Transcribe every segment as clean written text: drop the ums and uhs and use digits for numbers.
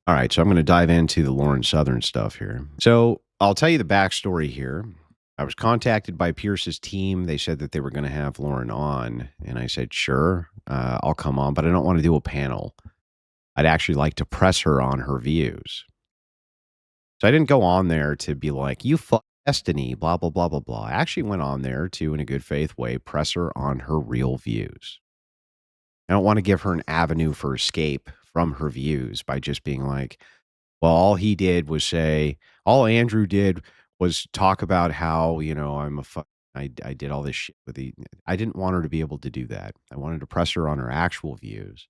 All right, so I'm going to dive into the Lauren Southern stuff here. So I'll tell you the backstory here. I was contacted by Pierce's team. They said that they were going to have Lauren on, and I said, sure, I'll come on, but I don't want to do a panel. I'd actually like to press her on her views. So I didn't go on there to be like, you fuck destiny, blah, blah, blah, blah, blah. I actually went on there to, in a good faith way, press her on her real views. I don't want to give her an avenue for escape from her views by just being like, well, all he did was say, all Andrew did was talk about how, I'm a fuck. I did all this shit with I didn't want her to be able to do that. I wanted to press her on her actual views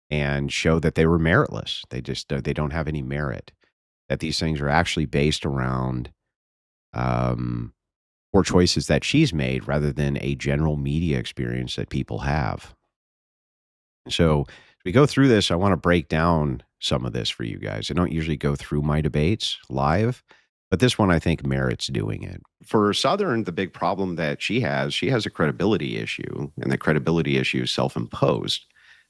and show that they were meritless. They don't have any merit, that these things are actually based around, poor choices that she's made rather than a general media experience that people have. So as we go through this, I want to break down some of this for you guys. I don't usually go through my debates live, but this one I think merits doing it. For Southern, the big problem that she has a credibility issue, and the credibility issue is self-imposed.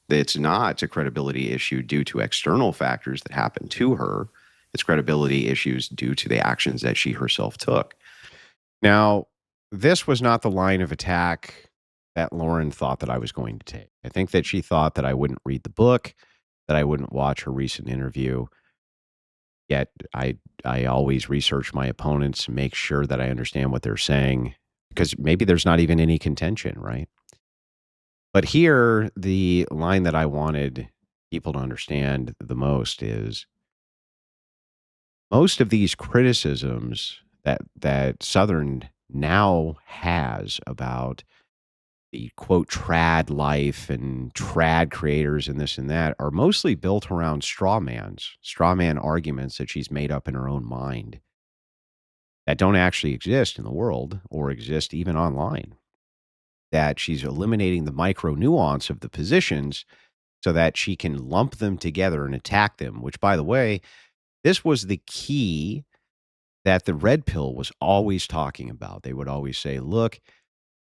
It's not a credibility issue due to external factors that happened to her. It's credibility issues due to the actions that she herself took. Now, this was not the line of attack that Lauren thought that I was going to take. I think that she thought that I wouldn't read the book, that I wouldn't watch her recent interview. Yet I always research my opponents and make sure that I understand what they're saying, because maybe there's not even any contention, right? But here, the line that I wanted people to understand the most is most of these criticisms that Southern now has about the quote trad life and trad creators and this and that are mostly built around straw man arguments that she's made up in her own mind that don't actually exist in the world or exist even online. That she's eliminating the micro nuance of the positions so that she can lump them together and attack them, which, by the way, this was the key that the red pill was always talking about. They would always say, look,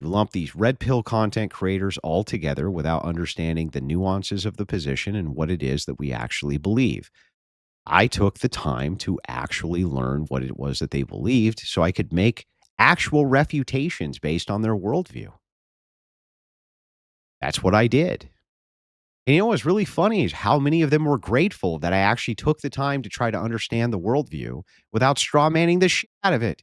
lump these red pill content creators all together without understanding the nuances of the position and what it is that we actually believe. I took the time to actually learn what it was that they believed so I could make actual refutations based on their worldview. That's what I did. And what's really funny is how many of them were grateful that I actually took the time to try to understand the worldview without straw manning the shit out of it.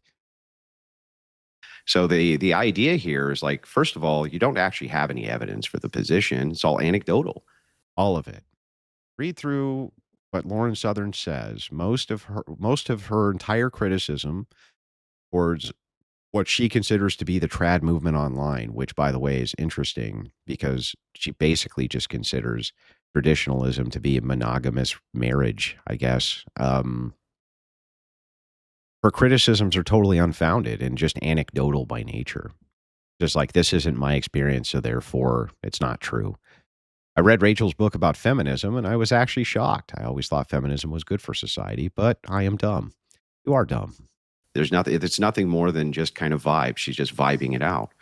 So the idea here is like, first of all, you don't actually have any evidence for the position. It's all anecdotal, all of it. Read through what Lauren Southern says. Most of her entire criticism towards what she considers to be the trad movement online, which, by the way, is interesting because she basically just considers traditionalism to be a monogamous marriage, I guess. Her criticisms are totally unfounded and just anecdotal by nature. Just like, this isn't my experience, so therefore it's not true. I read Rachel's book about feminism, and I was actually shocked. I always thought feminism was good for society, but I am dumb. You are dumb. It's nothing more than just kind of vibe. She's just vibing it out.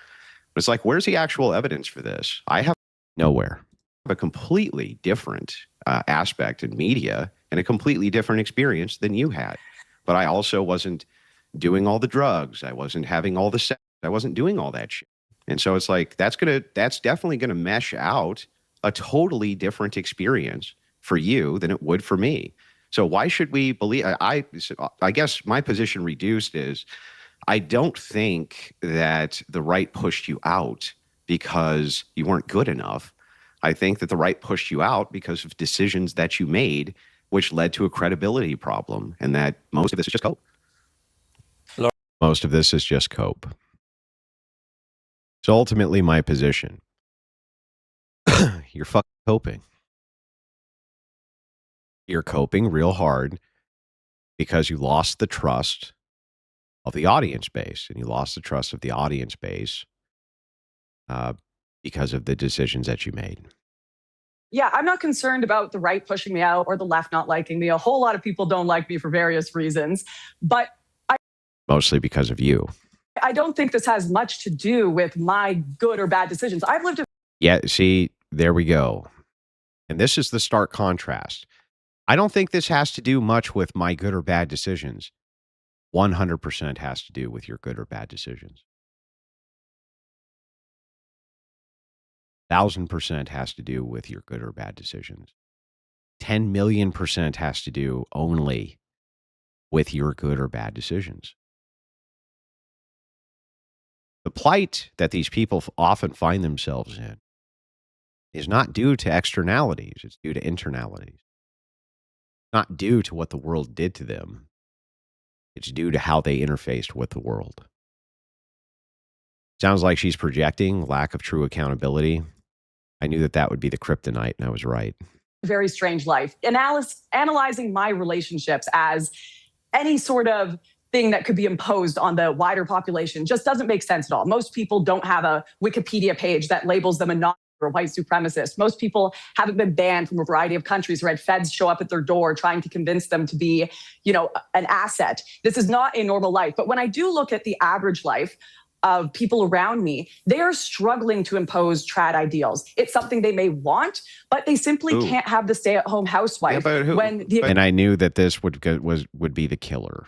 But it's like, where's the actual evidence for this? I have nowhere. I have a completely different aspect in media and a completely different experience than you had. But I also wasn't doing all the drugs. I wasn't having all the sex. I wasn't doing all that shit. And so it's like, that's definitely gonna mesh out a totally different experience for you than it would for me. So why should we believe? I guess my position reduced is, I don't think that the right pushed you out because you weren't good enough. I think that the right pushed you out because of decisions that you made, which led to a credibility problem, and that most of this is just cope. Most of this is just cope. So ultimately, my position, you're fucking coping. You're coping real hard because you lost the trust of the audience base, and you lost the trust of the audience base because of the decisions that you made. Yeah, I'm not concerned about the right pushing me out or the left not liking me. A whole lot of people don't like me for various reasons, but mostly because of you. I don't think this has much to do with my good or bad decisions. I've lived Yeah, see, there we go. And this is the stark contrast. I don't think this has to do much with my good or bad decisions. 100% has to do with your good or bad decisions. 1,000% has to do with your good or bad decisions. 10,000,000% has to do only with your good or bad decisions. The plight that these people often find themselves in is not due to externalities, it's due to internalities. Not due to what the world did to them, it's due to how they interfaced with the world. Sounds like she's projecting lack of true accountability. I knew that that would be the kryptonite, and I was right. Very strange life. Analyzing my relationships as any sort of thing that could be imposed on the wider population just doesn't make sense at all. Most people don't have a Wikipedia page that labels them a Nazi or a white supremacist. Most people haven't been banned from a variety of countries or had feds show up at their door trying to convince them to be, an asset. This is not a normal life. But when I do look at the average life of people around me, they are struggling to impose trad ideals. It's something they may want, but they simply Who? can't have the stay-at-home housewife. But who? And I knew that this would be the killer.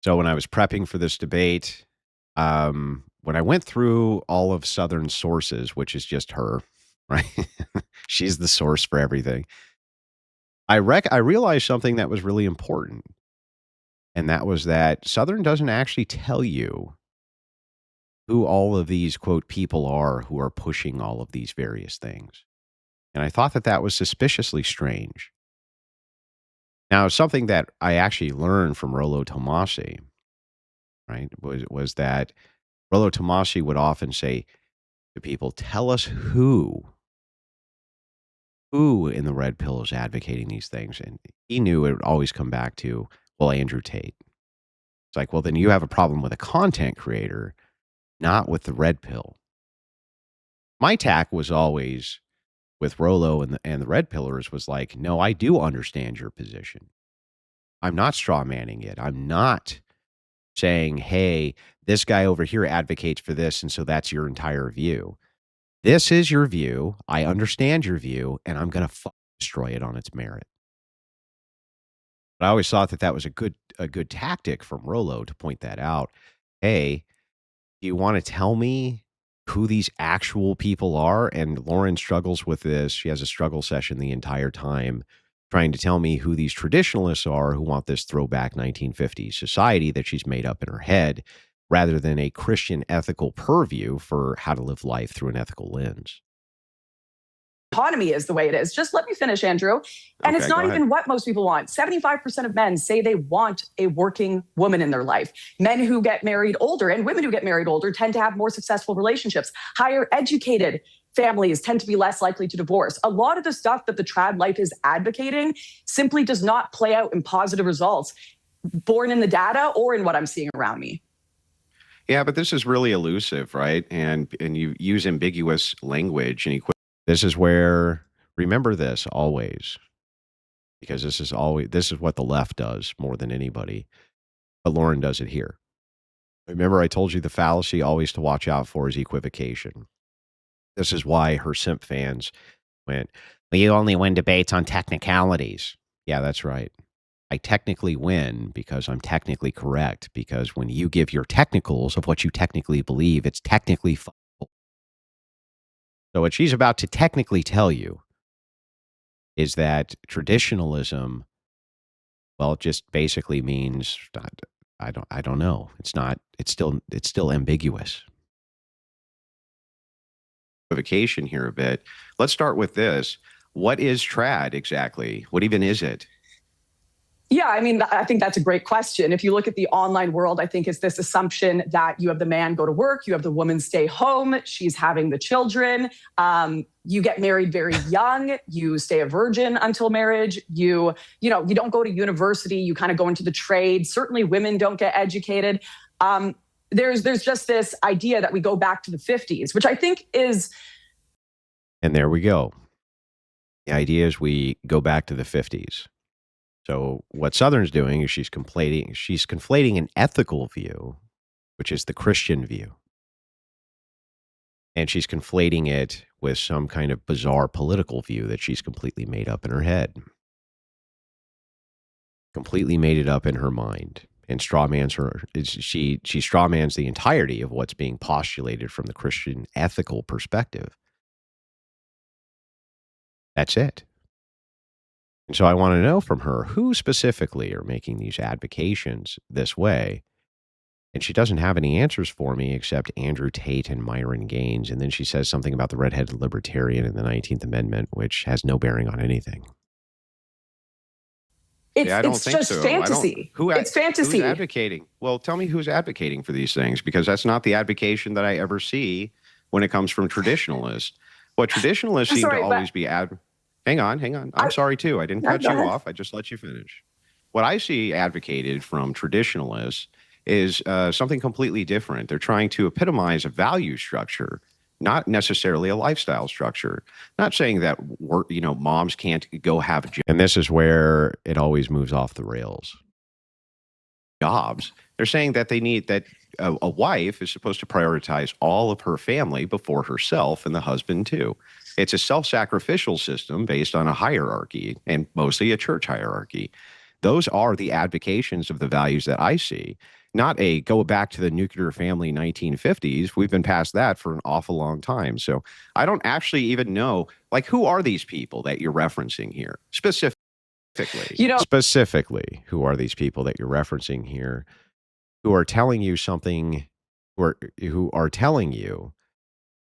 So when I was prepping for this debate, when I went through all of Southern's sources, which is just her, right? She's the source for everything. I realized something that was really important, and that was that Southern doesn't actually tell you who all of these quote people are who are pushing all of these various things. And I thought that that was suspiciously strange. Now, something that I actually learned from Rollo Tomasi, right, was that Rollo Tomasi would often say to people, "Tell us who in the red pill is advocating these things." And he knew it would always come back to, well, Andrew Tate. It's like, well, then you have a problem with a content creator, not with the red pill. My tack was always with Rollo and the red pillars was like, no, I do understand your position. I'm not straw manning it. I'm not saying, hey, this guy over here advocates for this, and so that's your entire view. This is your view. I understand your view, and I'm going to destroy it on its merit. But I always thought that that was a good tactic from Rollo to point that out. Hey, do you want to tell me who these actual people are? And Lauren struggles with this. She has a struggle session the entire time trying to tell me who these traditionalists are who want this throwback 1950s society that she's made up in her head rather than a Christian ethical purview for how to live life through an ethical lens. Economy is the way it is. Just let me finish, Andrew. And it's not even what most people want. 75% of men say they want a working woman in their life. Men who get married older and women who get married older tend to have more successful relationships. Higher educated families tend to be less likely to divorce. A lot of the stuff that the trad life is advocating simply does not play out in positive results, born in the data or in what I'm seeing around me. Yeah, but this is really elusive, right? And you use ambiguous language and this is where, remember this always, because this is what the left does more than anybody. But Lauren does it here. Remember, I told you the fallacy always to watch out for is equivocation. This is why her simp fans went, well, you only win debates on technicalities. Yeah, that's right. I technically win because I'm technically correct. Because when you give your technicals of what you technically believe, it's technically false. So what she's about to technically tell you is that traditionalism, well, it just basically means I don't know. It's still ambiguous. Equivocation here a bit. Let's start with this. What is trad exactly? What even is it? Yeah, I mean, I think that's a great question. If you look at the online world, I think it's this assumption that you have the man go to work, you have the woman stay home, she's having the children. You get married very young, you stay a virgin until marriage, you don't go to university, you kind of go into the trade. Certainly women don't get educated. There's just this idea that we go back to the 50s, which I think is. And there we go. The idea is we go back to the 50s. So what Southern's doing is she's conflating an ethical view, which is the Christian view. And she's conflating it with some kind of bizarre political view that she's completely made up in her head, completely made it up in her mind, and strawmans her. She strawmans the entirety of what's being postulated from the Christian ethical perspective. That's it. And so I want to know from her who specifically are making these advocations this way. And she doesn't have any answers for me except Andrew Tate and Myron Gaines. And then she says something about the redheaded libertarian and the 19th Amendment, which has no bearing on anything. Yeah, I don't It's think just so. I don't. fantasy. It's Who's fantasy. advocating? Well, tell me who's advocating for these things, because that's not the advocation that I ever see when it comes from traditionalists. What traditionalists I'm seem to sorry, but always be Hang on, hang on. I'm sorry too. I didn't no, cut go you ahead. off. I just let you finish. What I see advocated from traditionalists is something completely different. They're trying to epitomize a value structure, not necessarily a lifestyle structure. Not saying that moms can't go have a job. And this is where it always moves off the rails. Jobs. They're saying that they need that a wife is supposed to prioritize all of her family before herself, and the husband too. It's a self-sacrificial system based on a hierarchy, and mostly a church hierarchy. Those are the advocations of the values that I see, not a go back to the nuclear family 1950s. We've been past that for an awful long time. So I don't actually even know, like, who are these people that you're referencing here specifically? Specifically, who are these people that you're referencing here who are telling you something, who are telling you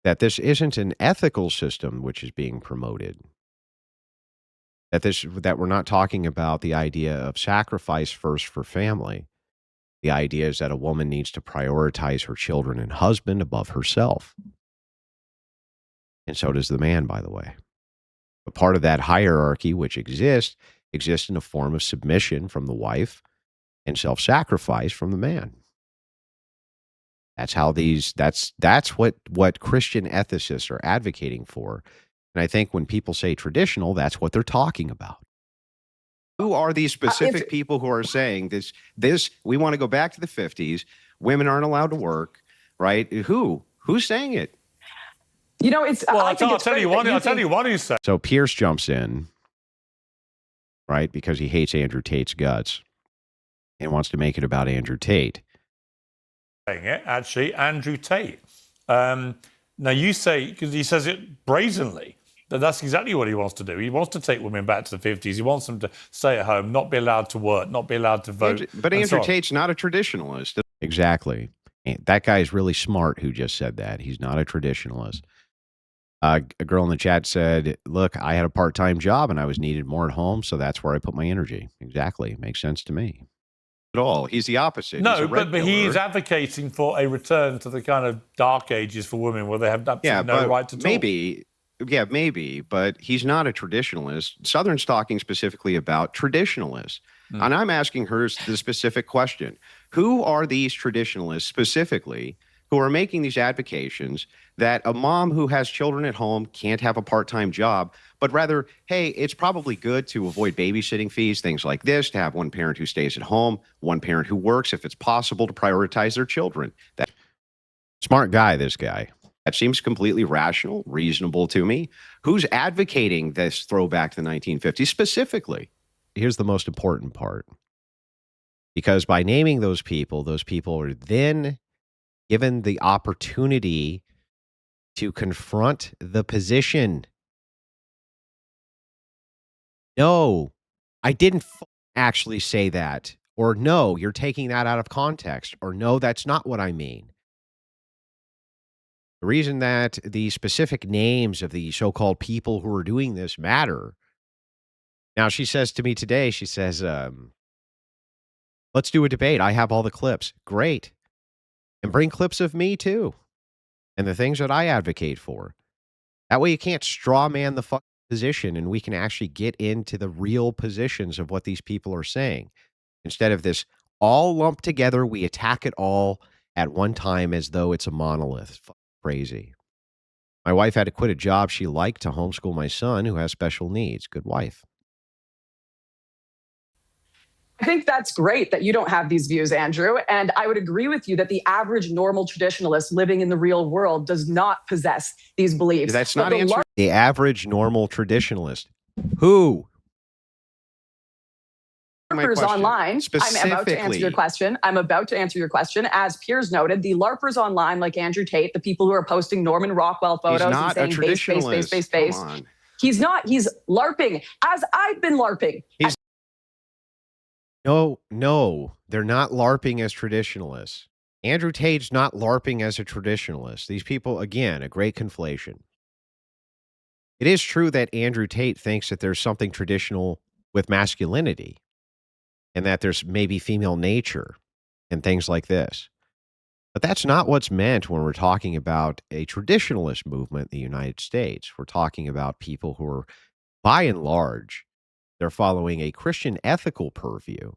that this isn't an ethical system which is being promoted? That we're not talking about the idea of sacrifice first for family. The idea is that a woman needs to prioritize her children and husband above herself. And so does the man, by the way. But part of that hierarchy which exists in a form of submission from the wife and self-sacrifice from the man. That's what Christian ethicists are advocating for. And I think when people say traditional, that's what they're talking about. Who are these specific people who are saying this we want to go back to the 50s, women aren't allowed to work, right? Who's saying it? I'll tell you one who said. So Pierce jumps in, right, because he hates Andrew Tate's guts and wants to make it about Andrew Tate. It actually, Andrew Tate. Now you say, because he says it brazenly, that's exactly what he wants to do. He wants to take women back to the 50s. He wants them to stay at home, not be allowed to work, not be allowed to vote. But Andrew Tate's not a traditionalist. Exactly. That guy is really smart who just said that. He's not a traditionalist. A girl in the chat said, look, I had a part-time job and I was needed more at home, so that's where I put my energy. Exactly. Makes sense to me. At all. He's the opposite. No, but he's advocating for a return to the kind of dark ages for women where they have absolutely no right to talk. Maybe, but he's not a traditionalist. Southern's talking specifically about traditionalists. And I'm asking her the specific question. Who are these traditionalists specifically who are making these advocations that a mom who has children at home can't have a part-time job, but rather, hey, it's probably good to avoid babysitting fees, things like this, to have one parent who stays at home, one parent who works, if it's possible, to prioritize their children. That smart guy, this guy. That seems completely rational, reasonable to me. Who's advocating this throwback to the 1950s specifically? Here's the most important part. Because by naming those people are then given the opportunity to confront the position. No, I didn't actually say that. Or no, you're taking that out of context. Or no, that's not what I mean. The reason that the specific names of the so-called people who are doing this matter. Now, she says to me today, she says, let's do a debate. I have all the clips. Great. And bring clips of me too. And the things that I advocate for. That way you can't straw man the position and we can actually get into the real positions of what these people are saying. Instead of this all lumped together, we attack it all at one time as though it's a monolith. Crazy. My wife had to quit a job she liked to homeschool my son who has special needs. Good wife. I think that's great that you don't have these views, Andrew. And I would agree with you that the average normal traditionalist living in the real world does not possess these beliefs. That's not answering the average normal traditionalist. Who? LARPers online, I'm about to answer your question. As Piers noted, the LARPers online, like Andrew Tate, the people who are posting Norman Rockwell photos and saying base. He's not. He's LARPing, as I've been LARPing. No, they're not LARPing as traditionalists. Andrew Tate's not LARPing as a traditionalist. These people, again, a great conflation. It is true that Andrew Tate thinks that there's something traditional with masculinity and that there's maybe female nature and things like this. But that's not what's meant when we're talking about a traditionalist movement in the United States. We're talking about people who are, by and large, they're following a Christian ethical purview,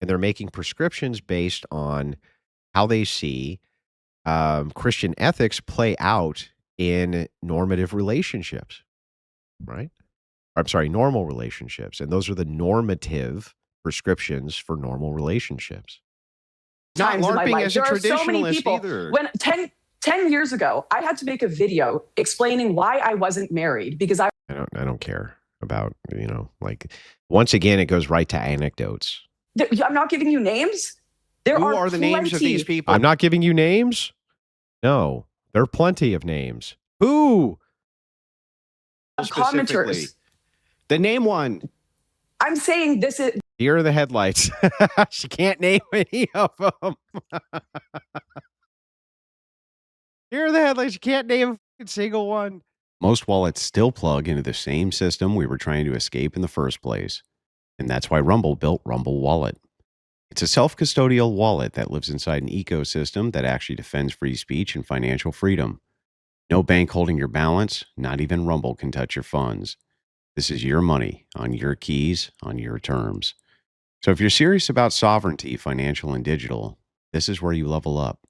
and they're making prescriptions based on how they see Christian ethics play out in normative relationships, right? I'm sorry, normal relationships. And those are the normative prescriptions for normal relationships. Not LARPing as a traditionalist either. When 10 years ago, I had to make a video explaining why I wasn't married because I don't care about, like, once again, it goes right to anecdotes. I'm not giving you names. Who are the names of these people? I'm not giving you names? No, there are plenty of names. Who? Commenters. The name one. I'm saying this is Deer in the headlights. She can't name any of them. Deer in the headlights. You can't name a single one. Most wallets still plug into the same system we were trying to escape in the first place. And that's why Rumble built Rumble Wallet. It's a self-custodial wallet that lives inside an ecosystem that actually defends free speech and financial freedom. No bank holding your balance, not even Rumble can touch your funds. This is your money, on your keys, on your terms. So if you're serious about sovereignty, financial and digital, this is where you level up.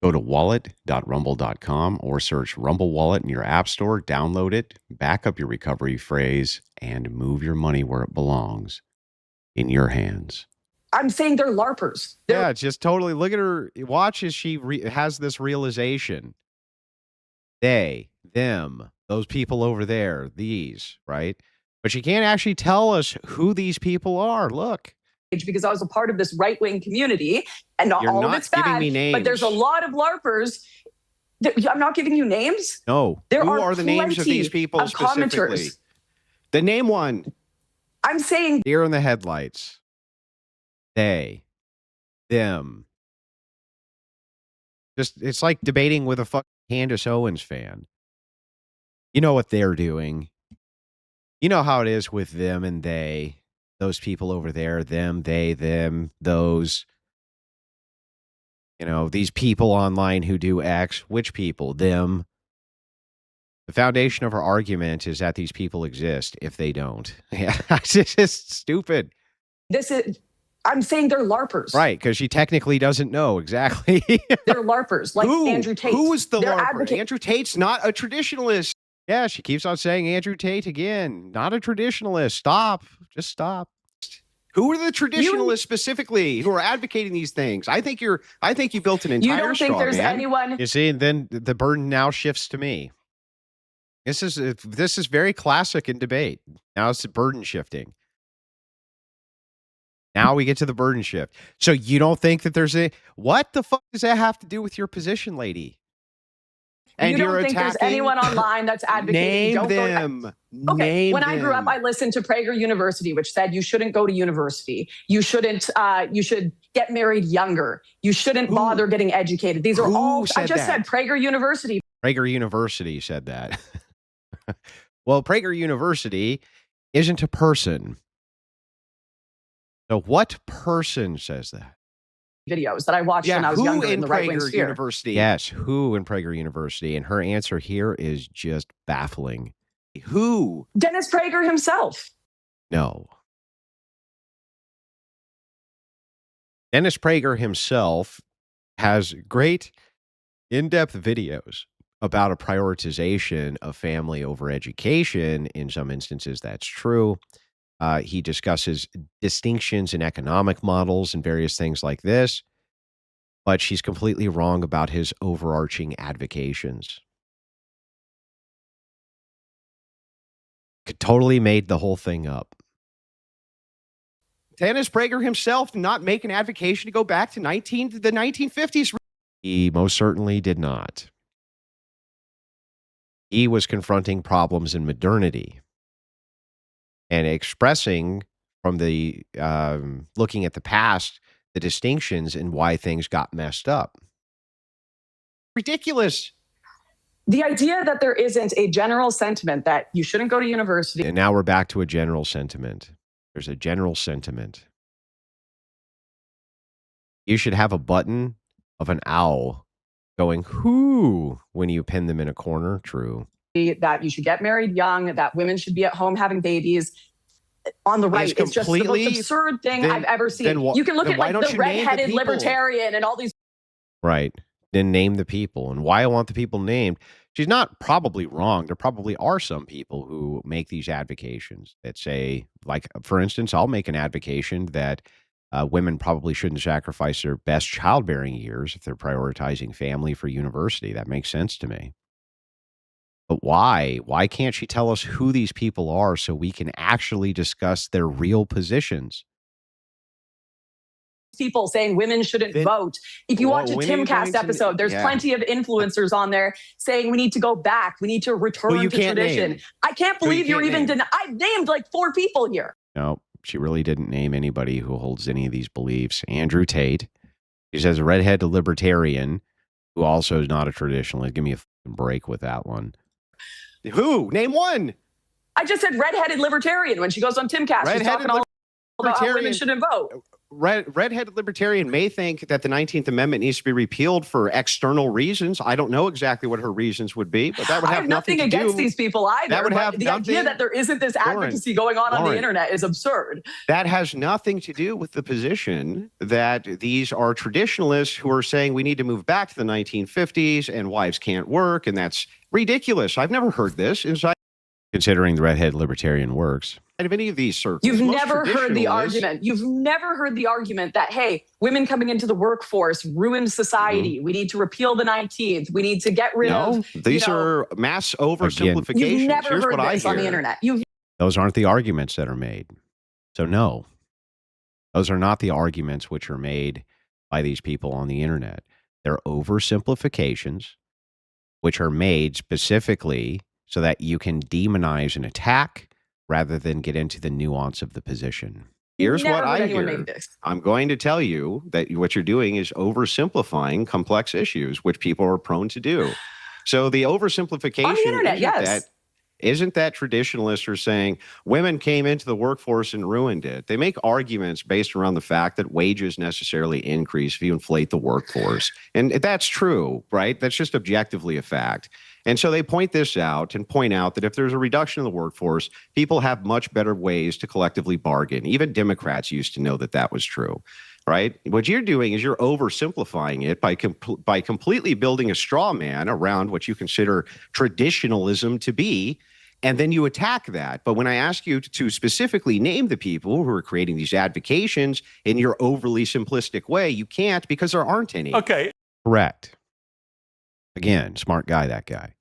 Go to wallet.rumble.com or search Rumble Wallet in your app store, download it, back up your recovery phrase, and move your money where it belongs, in your hands. I'm saying they're LARPers. Yeah, just totally. Look at her. Watch as she has this realization. They, them, those people over there, these, right? But she can't actually tell us who these people are. Look. Because I was a part of this right-wing community, and not all of it's bad, but there's a lot of LARPers. I'm not giving you names. No. Who are the names of these people specifically? Commenters. The name one. I'm saying deer in the headlights. They, them. Just, it's like debating with a fucking Candace Owens fan. You know what they're doing. You know how it is with them and they. Those people over there, them, they, them, those. These people online who do X. Which people? Them. The foundation of our argument is that these people exist if they don't. Yeah, it's just stupid. I'm saying they're LARPers. Right, because she technically doesn't know exactly. They're LARPers, like Andrew Tate. Who is the LARPer? Andrew Tate's not a traditionalist. Yeah, she keeps on saying Andrew Tate again. Not a traditionalist. Stop. Just stop. Who are the traditionalists specifically who are advocating these things? I think you built an entire You don't think there's anyone? You see, and then the burden now shifts to me. This is very classic in debate. Now it's burden shifting. Now we get to the burden shift. So you don't think that what the fuck does that have to do with your position, lady? And you don't think there's anyone online that's advocating? Name them. Okay. When I grew up, I listened to Prager University, which said you shouldn't go to university. You shouldn't. You should get married younger. You shouldn't bother getting educated. These are all. I just said Prager University. Prager University said that. Well, Prager University isn't a person. So what person says that? Videos that I watched when I was younger in the right-wing sphere. University? Yes, who in Prager University? And her answer here is just baffling. Who? Dennis Prager himself. No. Dennis Prager himself has great in-depth videos about a prioritization of family over education. In some instances, that's true. He discusses distinctions in economic models and various things like this, but she's completely wrong about his overarching advocations. Totally made the whole thing up. Dennis Prager himself did not make an advocation to go back to the 1950s. He most certainly did not. He was confronting problems in modernity and expressing from the looking at the past, the distinctions and why things got messed up. Ridiculous. The idea that there isn't a general sentiment that you shouldn't go to university. And now we're back to a general sentiment. There's a general sentiment. You should have a button of an owl going, whoo, when you pin them in a corner. True. That you should get married young, that women should be at home having babies. On the right, it's just the most absurd thing I've ever seen. You can look at like the redheaded libertarian and all these. Right. Then name the people. And why I want the people named, she's not probably wrong. There probably are some people who make these advocations that say, like, for instance, I'll make an advocation that women probably shouldn't sacrifice their best childbearing years if they're prioritizing family for university. That makes sense to me. But why? Why can't she tell us who these people are so we can actually discuss their real positions? People saying women shouldn't vote. If you watch a Timcast episode, there's plenty of influencers on there saying we need to go back. We need to return to tradition. I can't believe you're even I've named like 4 people here. No, she really didn't name anybody who holds any of these beliefs. Andrew Tate, he says a redhead libertarian who also is not a traditionalist. Give me a break with that one. Who? Name one. I just said redheaded libertarian when she goes on Timcast. She's talking all about how women shouldn't vote. Redheaded libertarian may think that the 19th Amendment needs to be repealed for external reasons. I don't know exactly what her reasons would be, but that would have nothing to do. I have nothing against these people either. That would have the idea that there isn't this advocacy going on the internet is absurd. That has nothing to do with the position that these are traditionalists who are saying we need to move back to the 1950s and wives can't work, and that's ridiculous. I've never heard this. Considering the redhead libertarian works. Of any of these circles. You've never heard the argument. You've never heard the argument that, hey, women coming into the workforce ruin society. We need to repeal the 19th. We need to get rid of. These are mass oversimplifications. You've never heard this on the internet. Those aren't the arguments that are made. So no, those are not the arguments which are made by these people on the internet. They're oversimplifications, which are made specifically so that you can demonize an attack rather than get into the nuance of the position. Here's what I hear. I'm going to tell you that what you're doing is oversimplifying complex issues, which people are prone to do. So the oversimplification on the internet, isn't that traditionalists are saying women came into the workforce and ruined it. They make arguments based around the fact that wages necessarily increase if you inflate the workforce. And that's true, right? That's just objectively a fact. And so they point this out and point out that if there's a reduction in the workforce, people have much better ways to collectively bargain. Even Democrats used to know that that was true, right? What you're doing is you're oversimplifying it by completely building a straw man around what you consider traditionalism to be, and then you attack that. But when I ask you to specifically name the people who are creating these advocations in your overly simplistic way, you can't because there aren't any. Okay. Correct. Again, smart guy, that guy.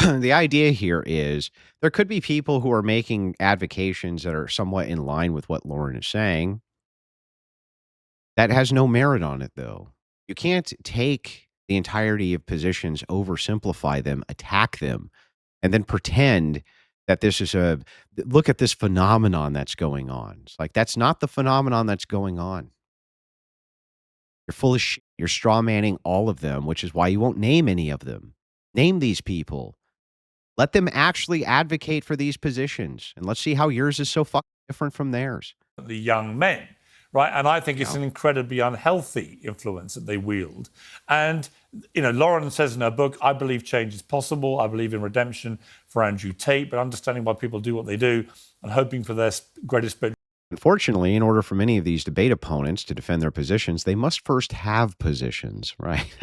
The idea here is there could be people who are making advocations that are somewhat in line with what Lauren is saying. That has no merit on it, though. You can't take the entirety of positions, oversimplify them, attack them, and then pretend that this is look at this phenomenon that's going on. It's like, that's not the phenomenon that's going on. You're full of shit. You're straw manning all of them, which is why you won't name any of them. Name these people. Let them actually advocate for these positions, and let's see how yours is so fucking different from theirs. The young men, right? And I think it's an incredibly unhealthy influence that they wield. And, Lauren says in her book, I believe change is possible. I believe in redemption for Andrew Tate, but understanding why people do what they do and hoping for their greatest spiritual. Unfortunately, in order for many of these debate opponents to defend their positions, they must first have positions, right?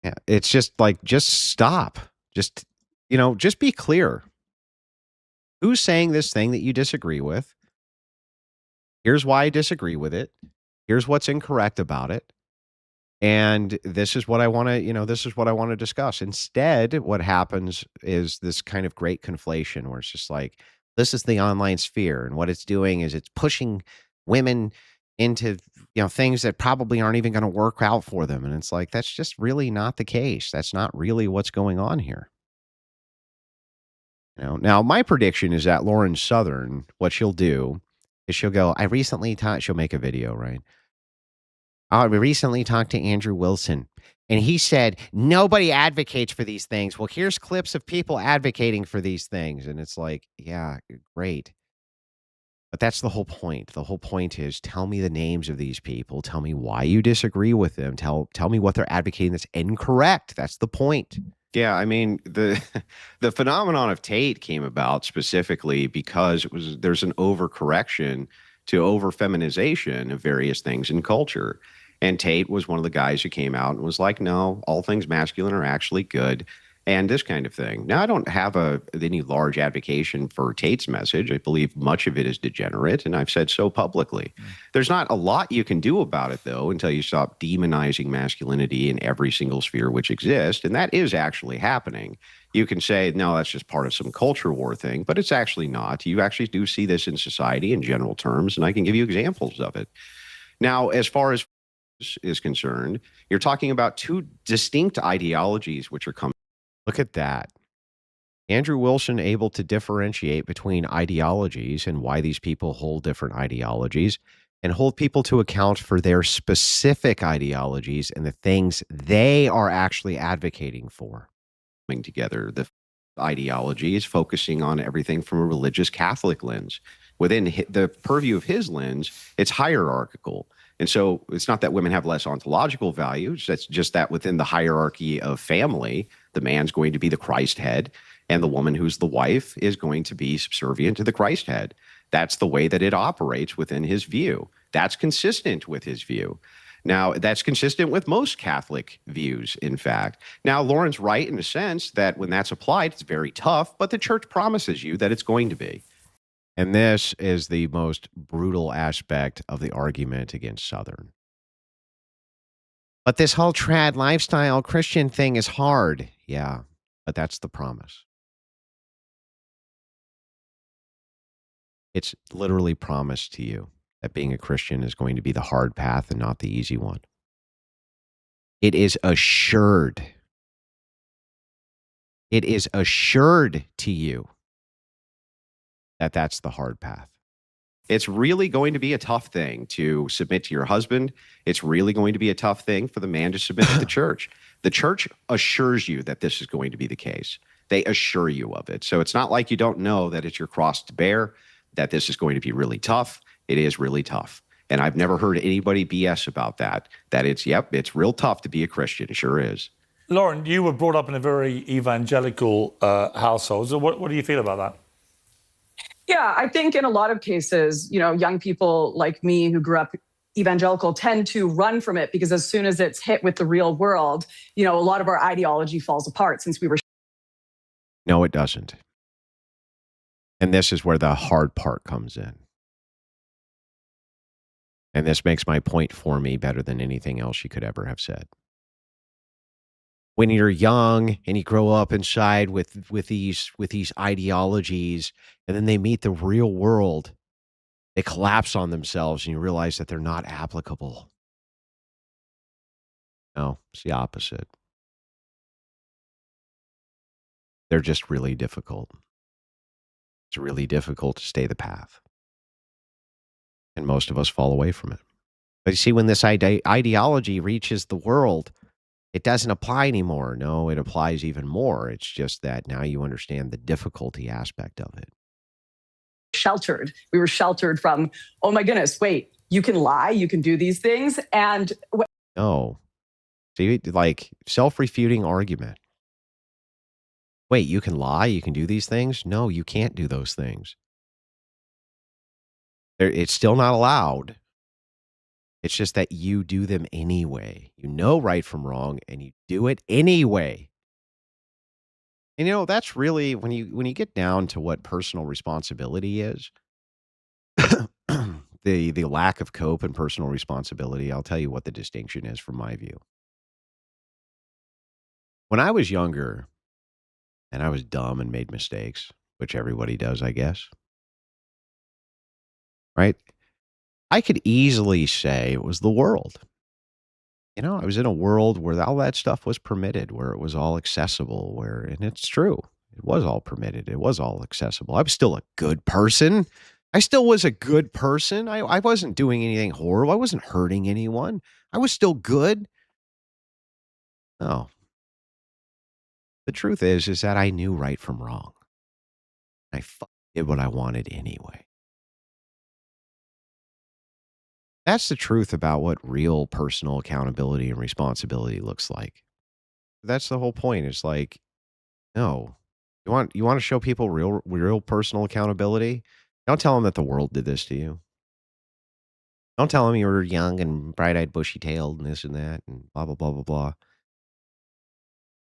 Yeah, it's just like, just stop. Just, just be clear. Who's saying this thing that you disagree with? Here's why I disagree with it. Here's what's incorrect about it. And this is what I want to, this is what I want to discuss. Instead, what happens is this kind of great conflation where it's just like, this is the online sphere. And what it's doing is it's pushing women into, things that probably aren't even going to work out for them. And it's like, that's just really not the case. That's not really what's going on here. Now my prediction is that Lauren Southern, what she'll do is she'll go, she'll make a video, right? I recently talked to Andrew Wilson, and he said, nobody advocates for these things. Well, here's clips of people advocating for these things. And it's like, yeah, great. But that's the whole point. The whole point is tell me the names of these people. Tell me why you disagree with them. Tell me what they're advocating that's incorrect. That's the point. Yeah, I mean, the the phenomenon of Tate came about specifically because there's an overcorrection to over feminization of various things in culture. And Tate was one of the guys who came out and was like, no, all things masculine are actually good and this kind of thing. Now, I don't have any large advocation for Tate's message. I believe much of it is degenerate, and I've said so publicly. There's not a lot you can do about it, though, until you stop demonizing masculinity in every single sphere which exists, and that is actually happening. You can say, no, that's just part of some culture war thing, but it's actually not. You actually do see this in society in general terms, and I can give you examples of it. Now, as far as is concerned, you're talking about two distinct ideologies which are coming. Look at that. Andrew Wilson able to differentiate between ideologies and why these people hold different ideologies and hold people to account for their specific ideologies and the things they are actually advocating for. Coming together, the ideology is focusing on everything from a religious Catholic lens. Within the purview of his lens, it's hierarchical. And so it's not that women have less ontological values. That's just that within the hierarchy of family, the man's going to be the Christ head, and the woman who's the wife is going to be subservient to the Christ head. That's the way that it operates within his view. That's consistent with his view. Now, that's consistent with most Catholic views, in fact. Now, Lauren's right in the sense that when that's applied, it's very tough, but the church promises you that it's going to be. And this is the most brutal aspect of the argument against Southern. But this whole trad lifestyle Christian thing is hard. Yeah, but that's the promise. It's literally promised to you that being a Christian is going to be the hard path and not the easy one. It is assured. It is assured to you that that's the hard path. It's really going to be a tough thing to submit to your husband. It's really going to be a tough thing for the man to submit to the church. The church assures you that this is going to be the case. They assure you of it. So it's not like you don't know that it's your cross to bear, that this is going to be really tough. It is really tough. And I've never heard anybody BS about that it's real tough to be a Christian. It sure is. Lauren, you were brought up in a very evangelical household. So what do you feel about that? Yeah, I think in a lot of cases, young people like me who grew up evangelical tend to run from it because as soon as it's hit with the real world, a lot of our ideology falls apart since we were. No, it doesn't. And this is where the hard part comes in. And this makes my point for me better than anything else you could ever have said. When you're young and you grow up inside with these ideologies, and then they meet the real world, they collapse on themselves, and you realize that they're not applicable. No, it's the opposite. They're just really difficult. It's really difficult to stay the path. And most of us fall away from it. But you see, when this ideology reaches the world, it doesn't apply anymore. No, it applies even more. It's just that now you understand the difficulty aspect of it. Sheltered. We were sheltered from, oh my goodness, wait, you can lie, you can do these things. And no. See, like self-refuting argument. Wait, you can lie, you can do these things? No, you can't do those things. It's still not allowed. It's just that you do them anyway. You know right from wrong, and you do it anyway. And, that's really when you get down to what personal responsibility is, the lack of cope and personal responsibility, I'll tell you what the distinction is from my view. When I was younger and I was dumb and made mistakes, which everybody does, I guess, right? I could easily say it was the world. I was in a world where all that stuff was permitted, where it was all accessible, and it's true. It was all permitted. It was all accessible. I was still a good person. I still was a good person. I wasn't doing anything horrible. I wasn't hurting anyone. I was still good. No, the truth is that I knew right from wrong. Did what I wanted anyway. That's the truth about what real personal accountability and responsibility looks like. That's the whole point. It's like, no. You want to show people real personal accountability? Don't tell them that the world did this to you. Don't tell them you were young and bright-eyed, bushy-tailed and this and that and blah blah blah blah blah.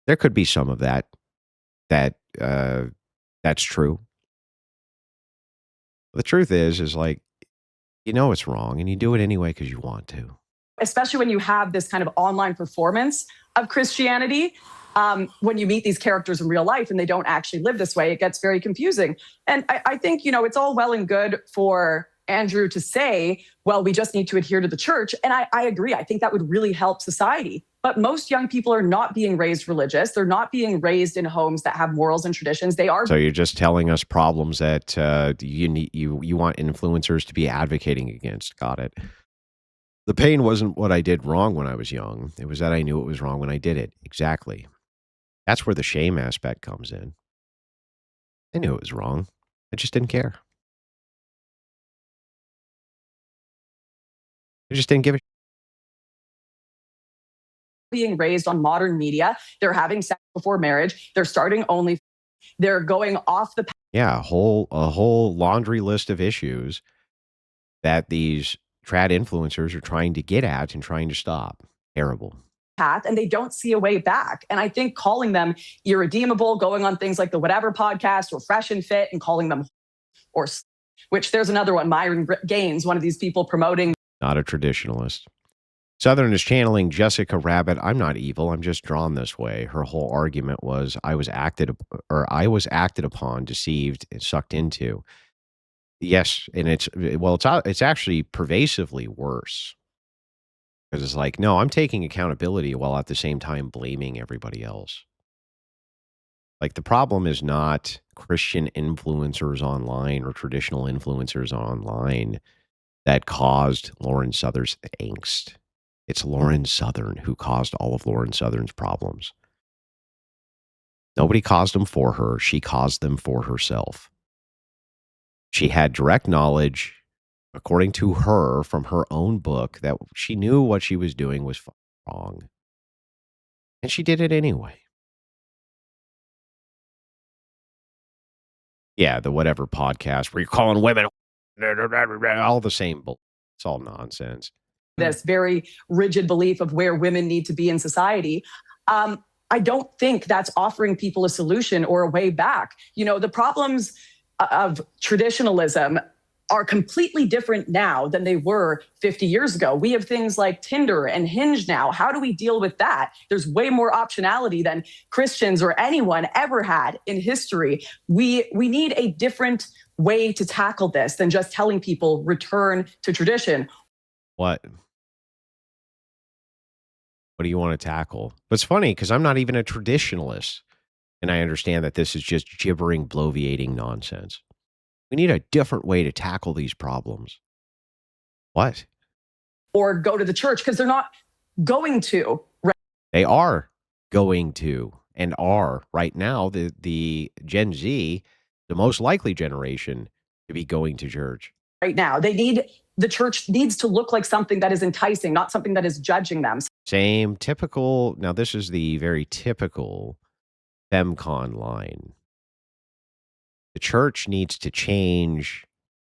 There could be some of that that's true. The truth is like it's wrong and you do it anyway because you want to. Especially when you have this kind of online performance of Christianity. When you meet these characters in real life and they don't actually live this way, it gets very confusing. And I think, it's all well and good for Andrew to say, well, we just need to adhere to the church. And I agree. I think that would really help society. But most young people are not being raised religious. They're not being raised in homes that have morals and traditions. They are. So you're just telling us problems that you want influencers to be advocating against. Got it. The pain wasn't what I did wrong when I was young. It was that I knew it was wrong when I did it. Exactly. That's where the shame aspect comes in. I knew it was wrong. I just didn't care. I just didn't give a being raised on modern media. They're having sex before marriage. They're starting only. They're going off the Yeah, a whole laundry list of issues that these trad influencers are trying to get at and trying to stop. Terrible. path and they don't see a way back. And I think calling them irredeemable, going on things like the Whatever podcast or Fresh and Fit and calling them or which there's another one, Myron Gaines, one of these people promoting. Not a traditionalist. Southern is channeling Jessica Rabbit. I'm not evil. I'm just drawn this way. Her whole argument was I was acted upon, deceived, and sucked into. Yes, and it's actually pervasively worse because it's like, no, I'm taking accountability while at the same time blaming everybody else. Like the problem is not Christian influencers online or traditional influencers online that caused Lauren Southern's angst. It's Lauren Southern who caused all of Lauren Southern's problems. Nobody caused them for her. She caused them for herself. She had direct knowledge, according to her, from her own book, that she knew what she was doing was wrong. And she did it anyway. Yeah, the Whatever podcast where you're calling women all the same bull. It's all nonsense. This very rigid belief of where women need to be in society. I don't think that's offering people a solution or a way back. The problems of traditionalism are completely different now than they were 50 years ago. We have things like Tinder and Hinge now. How do we deal with that? There's way more optionality than Christians or anyone ever had in history. We need a different way to tackle this than just telling people return to tradition. What? What do you want to tackle? But it's funny because I'm not even a traditionalist. And I understand that this is just gibbering, bloviating nonsense. We need a different way to tackle these problems. What? Or go to the church because they're not going to. They are going to and are right now the Gen Z, the most likely generation to be going to church. Right now, the church needs to look like something that is enticing, not something that is judging them. Same typical. Now, this is the very typical FemCon line. The church needs to change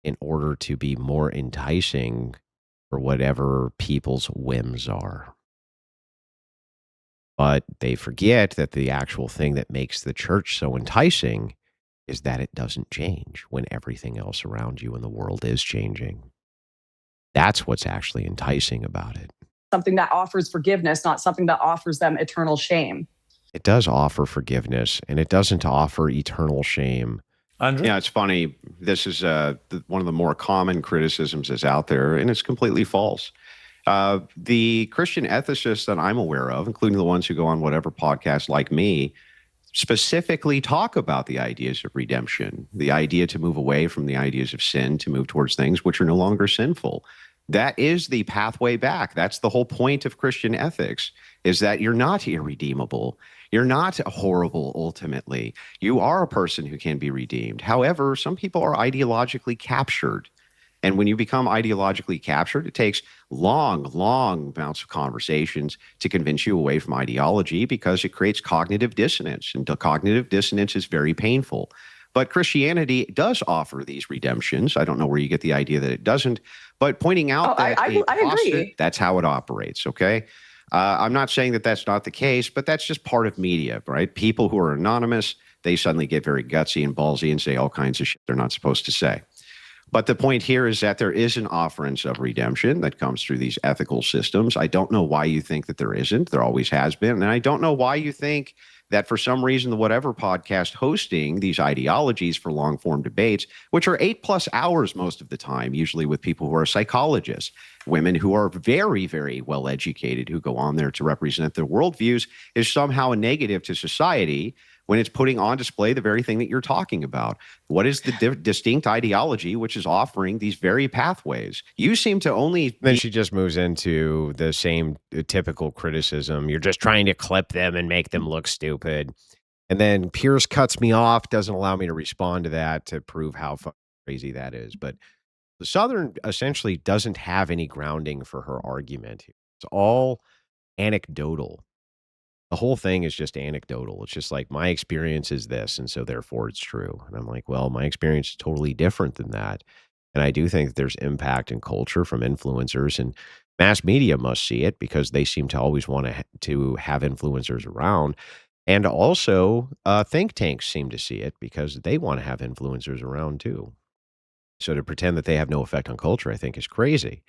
in order to be more enticing for whatever people's whims are. But they forget that the actual thing that makes the church so enticing is that it doesn't change when everything else around you in the world is changing. That's what's actually enticing about it. Something that offers forgiveness, not something that offers them eternal shame. It does offer forgiveness, and it doesn't offer eternal shame. Andrew? Yeah, it's funny. This is one of the more common criticisms that's out there, and it's completely false. The Christian ethicists that I'm aware of, including the ones who go on whatever podcast like me, specifically talk about the ideas of redemption, the idea to move away from the ideas of sin to move towards things which are no longer sinful. That is the pathway back. That's the whole point of Christian ethics, is that you're not irredeemable. You're not horrible ultimately. You are a person who can be redeemed. However, some people are ideologically captured. And when you become ideologically captured, it takes long, long amounts of conversations to convince you away from ideology because it creates cognitive dissonance. And the cognitive dissonance is very painful. But Christianity does offer these redemptions. I don't know where you get the idea that it doesn't, but pointing out that I agree. that's how it operates, okay? I'm not saying that that's not the case, but that's just part of media, right? People who are anonymous, they suddenly get very gutsy and ballsy and say all kinds of shit they're not supposed to say. But the point here is that there is an offerance of redemption that comes through these ethical systems. I don't know why you think that there isn't. There always has been. And I don't know why you think that for some reason, the whatever podcast hosting these ideologies for long form debates, which are 8+ hours most of the time, usually with people who are psychologists, women who are very, very well educated, who go on there to represent their worldviews, is somehow a negative to society when it's putting on display the very thing that you're talking about. What is the distinct ideology which is offering these very pathways? You seem to only... Then she just moves into the same typical criticism. You're just trying to clip them and make them look stupid. And then Pierce cuts me off, doesn't allow me to respond to that to prove how crazy that is. But the Southern essentially doesn't have any grounding for her argument. It's all anecdotal. The whole thing is just anecdotal. It's just like, my experience is this, and so therefore it's true. And I'm like, well, my experience is totally different than that. And I do think that there's impact in culture from influencers, and mass media must see it because they seem to always want to have influencers around. And also, think tanks seem to see it because they want to have influencers around too. So to pretend that they have no effect on culture, I think is crazy.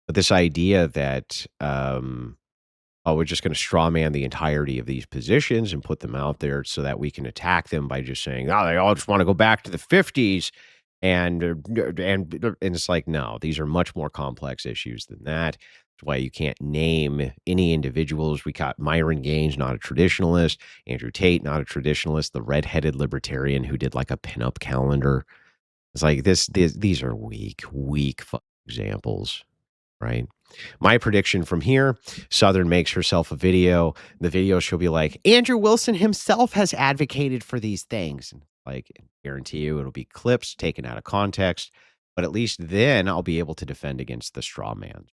But this idea that, oh, we're just going to straw man the entirety of these positions and put them out there so that we can attack them by just saying, oh, they all just want to go back to the 50s. And it's like, no, these are much more complex issues than that. That's why you can't name any individuals. We got Myron Gaines, not a traditionalist, Andrew Tate, not a traditionalist, the redheaded libertarian who did like a pinup calendar. It's like these are weak examples, right? My prediction from here, Southern makes herself a video. The video, she'll be like, Andrew Wilson himself has advocated for these things. Like, I guarantee you it'll be clips taken out of context, but at least then I'll be able to defend against the straw man.